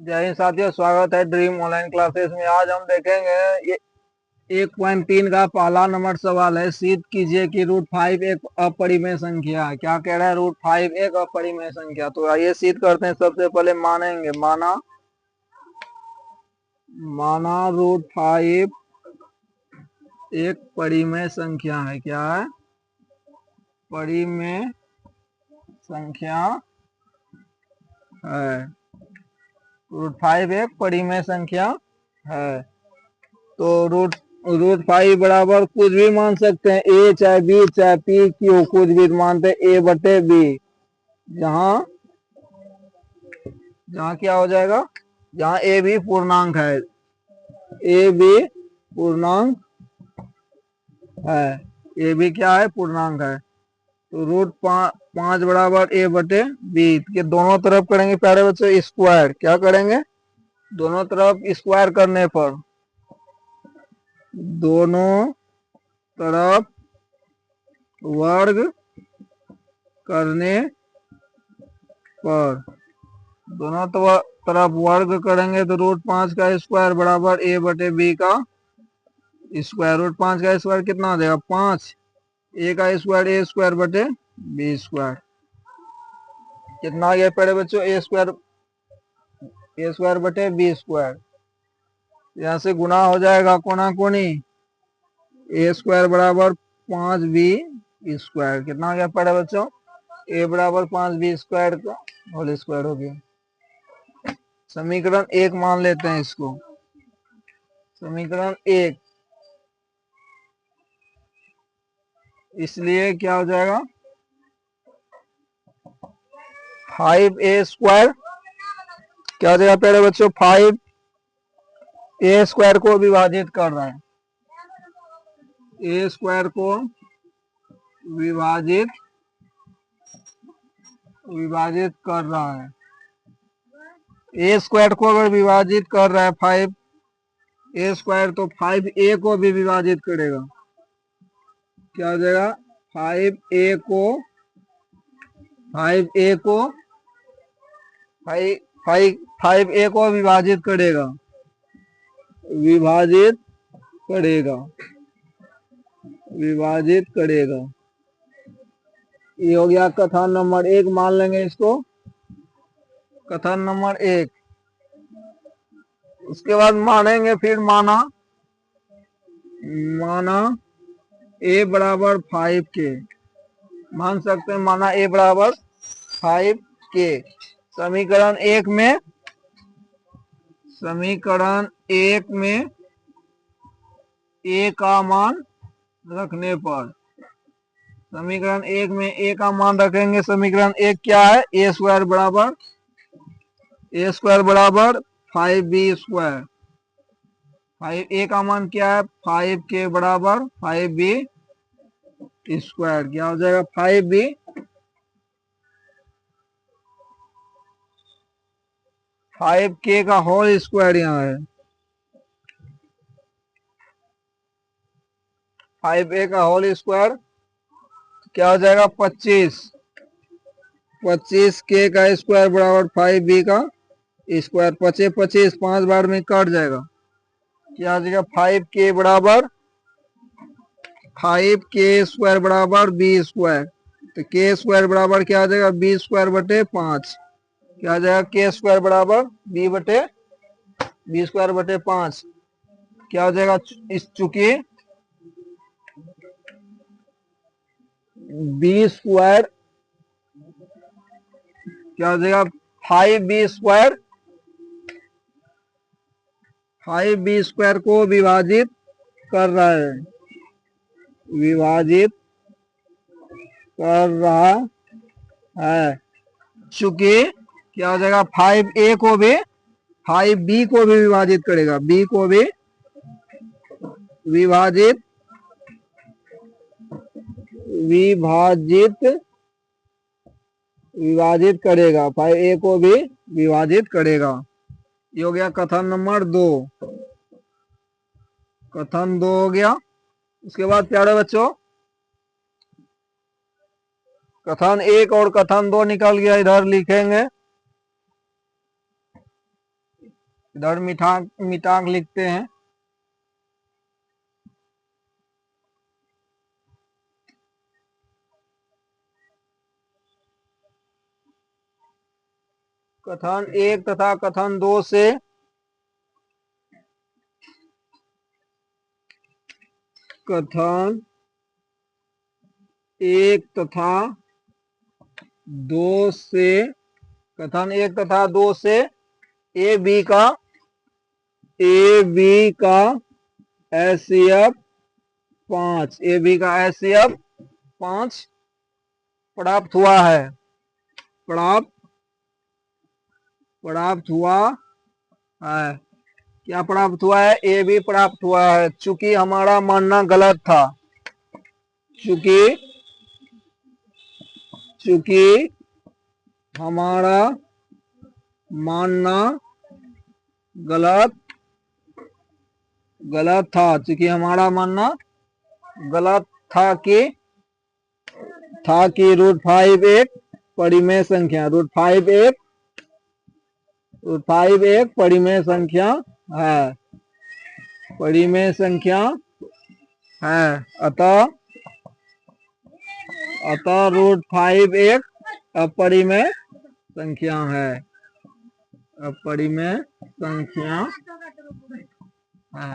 जय हिंद साथियों, स्वागत है ड्रीम ऑनलाइन क्लासेस में। आज हम देखेंगे ये 1.3 का पहला नंबर सवाल है। सिद्ध कीजिए कि √5 एक अपरिमेय संख्या है। क्या कह रहा है? √5 एक अपरिमेय संख्या। तो आइए सिद्ध करते हैं। सबसे पहले मानेंगे, माना √5 एक परिमेय संख्या है। क्या है? परिमेय संख्या है। √5 एक परिमेय संख्या है। तो √5 बराबर कुछ भी मान सकते हैं, ए चाहे बी चाहे पी क्यू, कुछ भी मानते हैं A/B। जहां जहां क्या हो जाएगा? जहां ए भी पूर्णांक है, ए भी पूर्णांक है, ए भी क्या है? पूर्णांक है। तो √5 बराबर A/B के दोनों तरफ करेंगे प्यारे बच्चों स्क्वायर। क्या करेंगे? दोनों तरफ स्क्वायर करने पर, दोनों तरफ वर्ग करने पर, दोनों तरफ वर्ग करेंगे तो √5 का स्क्वायर बराबर A/B का स्क्वायर। √5 का स्क्वायर कितना आ जाएगा? 5। ए का स्क्वायर A²/B स्क्वायर। कितना आ गया पहले बच्चों? A²/B square. यहाँ से गुना हो जाएगा कोना कोनी, A² बराबर 5B स्क्वायर। कितना आ गया पहले बच्चों? A बराबर 5B स्क्वायर का होल स्क्वायर हो गया। समीकरण 1 मान लेते हैं इसको। समीकरण 1, इसलिए क्या हो जाएगा? 5A²। क्या हो जाएगा पहले बच्चों? 5A² को विभाजित कर रहा है, A² को विभाजित कर रहा है। A² को अगर विभाजित कर रहा है 5A² तो 5A को भी विभाजित करेगा। क्या हो जाएगा? 5A को 5A को विभाजित करेगा, विभाजित करेगा। ये हो गया कथन नंबर 1। मान लेंगे इसको कथन नंबर 1। उसके बाद मानेंगे, फिर माना A बराबर 5 के। मान सकते हैं माना A बराबर 5 के। समीकरण 1 में A का मान रखने पर, समीकरण 1 में A का मान रखेंगे। समीकरण 1 क्या है? A² बराबर 5B स्क्वायर। 5A का मान क्या है? 5 के बराबर 5B स्क्वायर। क्या हो जाएगा? 5K का होल स्क्वायर यहाँ है। 5A का होल स्क्वायर क्या हो जाएगा? 25। 25K का स्क्वायर बराबर 5B का स्क्वायर। 25 5 बार में कट जाएगा। क्या आ जाएगा? 5K बराबर 5K² बराबर B स्क्वायर। तो K² बराबर क्या आ जाएगा? B²/5। क्या आ जाएगा? K² बराबर B²/5। क्या हो जाएगा? इस चूंकि B² क्या हो जाएगा? 5B² को विभाजित कर रहा है, विभाजित कर रहा है। चूंकि क्या हो जाएगा? 5A को भी 5B को भी विभाजित करेगा, B को भी विभाजित करेगा, 5A को भी विभाजित करेगा। ये हो गया कथन नंबर 2। कथन 2 हो गया। उसके बाद प्यारे बच्चों कथन 1 और कथन 2 निकल गया। इधर लिखेंगे इधर मिठाक लिखते हैं। कथन 1 तथा कथन 2 से कथन 1 तथा 2 से कथन 1 तथा 2 से ए बी का एचसीएफ 5 ए बी का एचसीएफ 5 प्राप्त हुआ है। प्राप्त हुआ है। क्या प्राप्त हुआ है? ए बी प्राप्त हुआ है। चूंकि हमारा मानना गलत था, चूंकि हमारा मानना गलत था, चूंकि हमारा मानना गलत था कि √5 एक परिमेय संख्या, √5 एक परिमेय संख्या है, अतः √5 एक अपरिमेय संख्या है, अपरिमेय संख्या है।